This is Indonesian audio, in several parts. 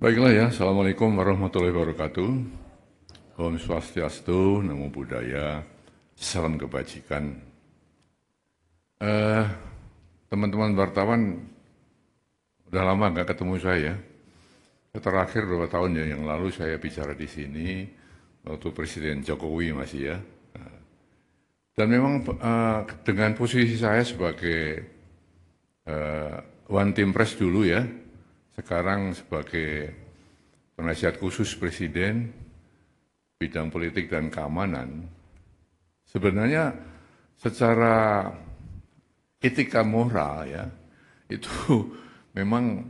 Baiklah ya, Assalamualaikum warahmatullahi wabarakatuh. Om Swastiastu, Namo Buddhaya, salam kebajikan. Eh, Teman-teman wartawan, udah lama nggak ketemu saya. Terakhir beberapa tahun ya yang lalu saya bicara di sini waktu Presiden Jokowi masih ya. Dan memang dengan posisi saya sebagai One Team Press dulu ya, sekarang sebagai penasihat khusus Presiden bidang politik dan keamanan, sebenarnya secara etika moral ya, itu memang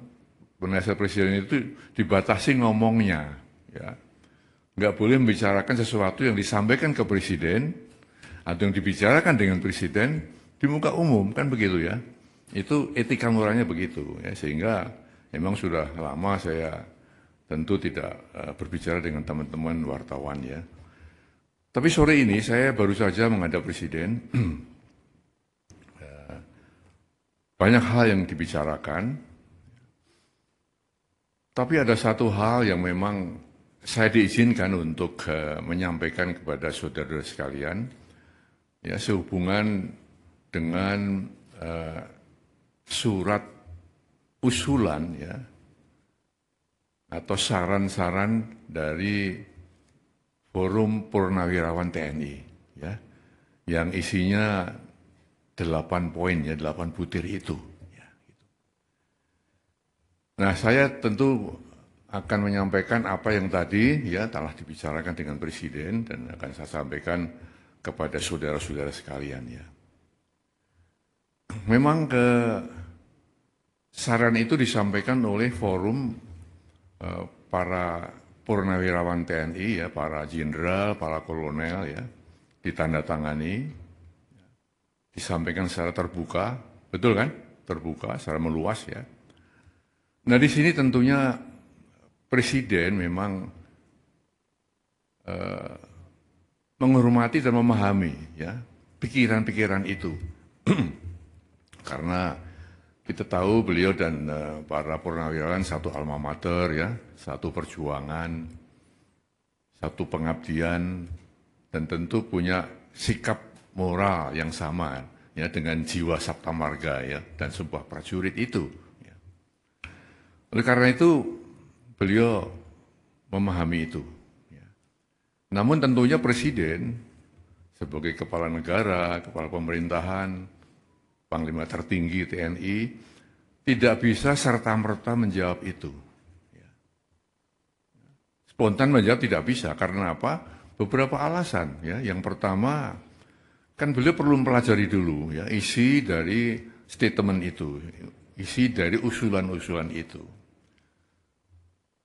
penasihat presiden itu dibatasi ngomongnya, ya, nggak boleh membicarakan sesuatu yang disampaikan ke presiden atau yang dibicarakan dengan presiden di muka umum, kan begitu ya. Itu etika moralnya begitu, ya, sehingga memang sudah lama saya tentu tidak berbicara dengan teman-teman wartawan ya. Tapi sore ini saya baru saja menghadap presiden. Banyak hal yang dibicarakan, tapi ada satu hal yang memang saya diizinkan untuk menyampaikan kepada saudara sekalian, ya, sehubungan dengan surat usulan ya, atau saran-saran dari Forum Purnawirawan TNI, ya, yang isinya 8 poin ya, 8 butir itu. Ya, gitu. Nah, saya tentu akan menyampaikan apa yang tadi ya telah dibicarakan dengan Presiden dan akan saya sampaikan kepada saudara-saudara sekalian ya. Memang saran itu disampaikan oleh forum para purnawirawan TNI ya, para jenderal, para kolonel ya, ditandatangani, disampaikan secara terbuka, betul kan? Terbuka, secara meluas ya. Nah di sini tentunya Presiden memang menghormati dan memahami ya pikiran-pikiran itu. Karena kita tahu beliau dan para purnawirawan satu alma mater ya, satu perjuangan, satu pengabdian, dan tentu punya sikap moral yang sama ya dengan jiwa Sabta Marga ya dan sebuah prajurit itu. Ya. Oleh karena itu beliau memahami itu. Ya. Namun tentunya Presiden sebagai kepala negara, kepala pemerintahan, Panglima tertinggi TNI tidak bisa serta-merta menjawab itu. Ya. Spontan menjawab tidak bisa, karena apa? Beberapa alasan. Ya. Yang pertama, kan beliau perlu mempelajari dulu ya isi dari statement itu, isi dari usulan-usulan itu.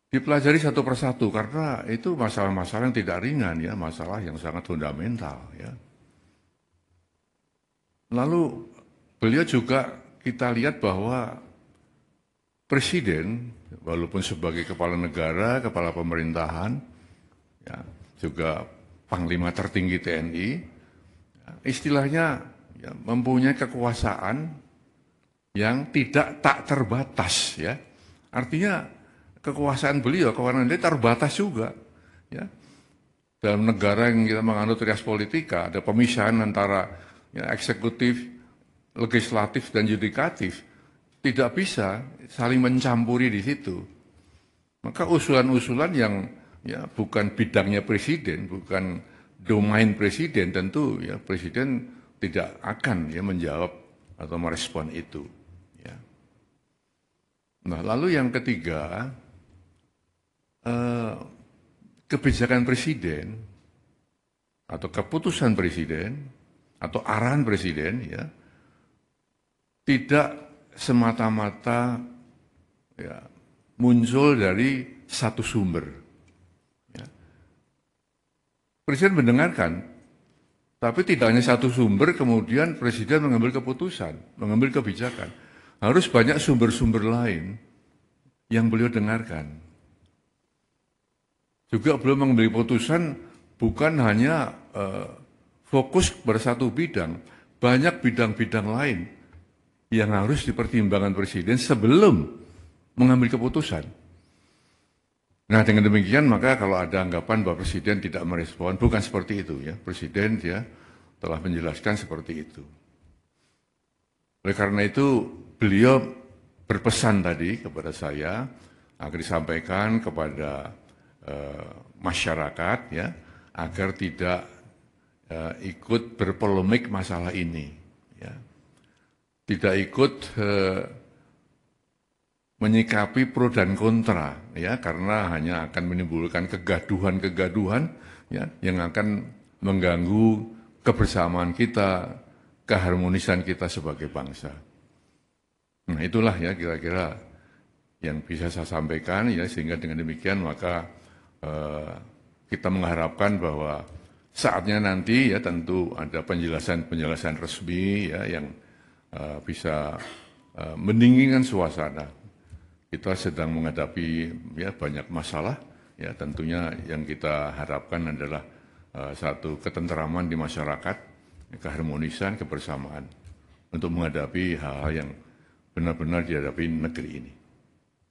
Dipelajari satu persatu karena itu masalah-masalah yang tidak ringan ya, masalah yang sangat fundamental ya. Lalu beliau juga kita lihat bahwa Presiden walaupun sebagai kepala negara, kepala pemerintahan, ya, juga Panglima tertinggi TNI, istilahnya ya, mempunyai kekuasaan yang tidak tak terbatas ya. Artinya kekuasaan beliau, kewenangan dia terbatas juga ya. Dalam negara yang kita menganut rias politika, ada pemisahan antara ya, eksekutif, legislatif dan yudikatif. Tidak bisa saling mencampuri di situ. Maka usulan-usulan yang ya bukan bidangnya presiden, bukan domain presiden, tentu ya presiden tidak akan ya menjawab atau merespon itu. Ya. Nah, lalu yang ketiga, kebijakan presiden atau keputusan presiden atau arahan presiden ya tidak semata-mata ya, muncul dari satu sumber. Ya. Presiden mendengarkan, tapi tidak hanya satu sumber, kemudian Presiden mengambil keputusan, mengambil kebijakan. Harus banyak sumber-sumber lain yang beliau dengarkan. Juga beliau mengambil keputusan bukan hanya fokus pada satu bidang, banyak bidang-bidang lain yang harus dipertimbangkan Presiden sebelum mengambil keputusan. Nah, dengan demikian maka kalau ada anggapan bahwa Presiden tidak merespon, bukan seperti itu ya. Presiden dia telah menjelaskan seperti itu. Oleh karena itu, beliau berpesan tadi kepada saya agar disampaikan kepada masyarakat ya, agar tidak ikut berpolemik masalah ini, ya. Tidak ikut menyikapi pro dan kontra, ya, karena hanya akan menimbulkan kegaduhan-kegaduhan, ya, yang akan mengganggu kebersamaan kita, keharmonisan kita sebagai bangsa. Nah, itulah ya kira-kira yang bisa saya sampaikan, ya, sehingga dengan demikian maka kita mengharapkan bahwa saatnya nanti ya tentu ada penjelasan-penjelasan resmi ya yang bisa mendinginkan suasana. Kita sedang menghadapi ya banyak masalah, ya tentunya yang kita harapkan adalah satu ketenteraman di masyarakat, keharmonisan, kebersamaan untuk menghadapi hal-hal yang benar-benar dihadapi negeri ini.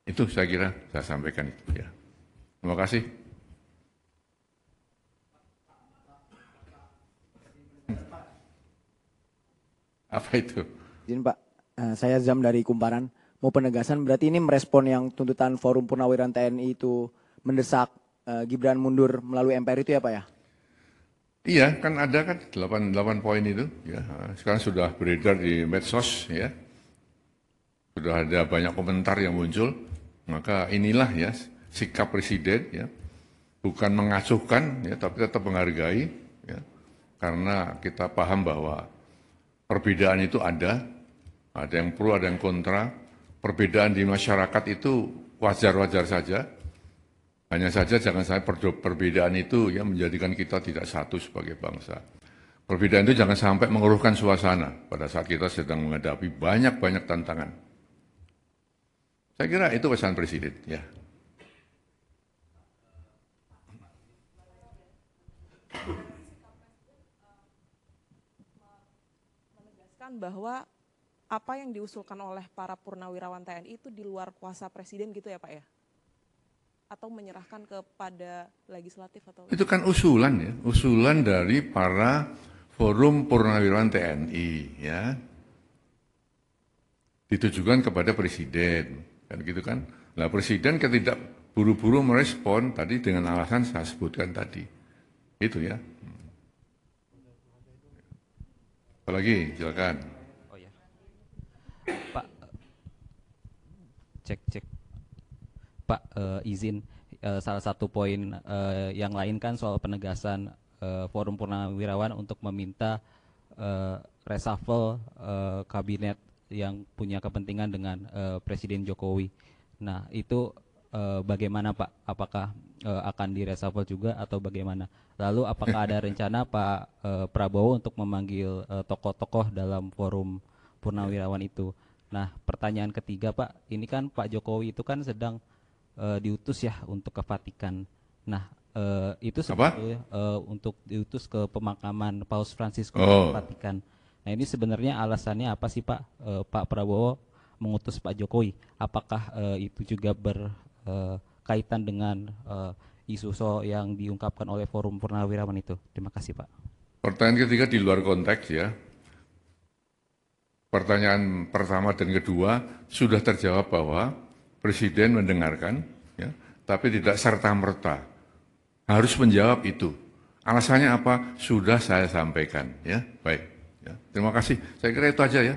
Itu saya kira saya sampaikan itu ya. Terima kasih. Apa itu? Izin Pak, saya Zam dari Kumparan. Mau penegasan berarti ini merespon yang tuntutan Forum Purnawirawan TNI itu mendesak Gibran mundur melalui MPR itu ya Pak ya? Iya, kan ada kan 8 poin itu. Ya. Sekarang sudah beredar di medsos ya. Sudah ada banyak komentar yang muncul. Maka inilah ya sikap Presiden ya. Bukan mengacuhkan ya, tapi tetap menghargai ya. Karena kita paham bahwa perbedaan itu ada yang pro, ada yang kontra. Perbedaan di masyarakat itu wajar-wajar saja. Hanya saja jangan sampai perbedaan itu ya menjadikan kita tidak satu sebagai bangsa. Perbedaan itu jangan sampai mengeruhkan suasana pada saat kita sedang menghadapi banyak-banyak tantangan. Saya kira itu pesan Presiden ya. Menegaskan bahwa apa yang diusulkan oleh para purnawirawan TNI itu di luar kuasa Presiden gitu ya Pak ya? Atau menyerahkan kepada legislatif atau? Itu kan usulan ya, usulan dari para Forum Purnawirawan TNI ya. Ditujukan kepada Presiden, kan gitu kan. Nah Presiden tidak buru-buru merespon tadi dengan alasan saya sebutkan tadi. Itu ya. Apalagi, silakan. Oh ya, Pak, cek. Pak, izin salah satu poin yang lain kan soal penegasan Forum Purnawirawan untuk meminta reshuffle kabinet yang punya kepentingan dengan Presiden Jokowi. Nah, itu bagaimana Pak? Apakah akan direshuffle juga atau bagaimana? Lalu apakah ada rencana Pak Prabowo untuk memanggil tokoh-tokoh dalam Forum Purnawirawan itu? Nah, pertanyaan ketiga Pak, ini kan Pak Jokowi itu kan sedang diutus ya untuk ke Vatikan. Nah, itu sebetulnya untuk diutus ke pemakaman Paus Fransiskus ke Vatikan. Nah, ini sebenarnya alasannya apa sih Pak? Pak Prabowo mengutus Pak Jokowi. Apakah itu juga berkaitan dengan isu yang diungkapkan oleh Forum Purnawirawan itu? Terima kasih Pak. Pertanyaan ketiga di luar konteks ya. Pertanyaan pertama dan kedua sudah terjawab bahwa Presiden mendengarkan, ya, tapi tidak serta-merta harus menjawab itu. Alasannya apa? Sudah saya sampaikan, ya. Baik. Ya. Terima kasih. Saya kira itu aja ya.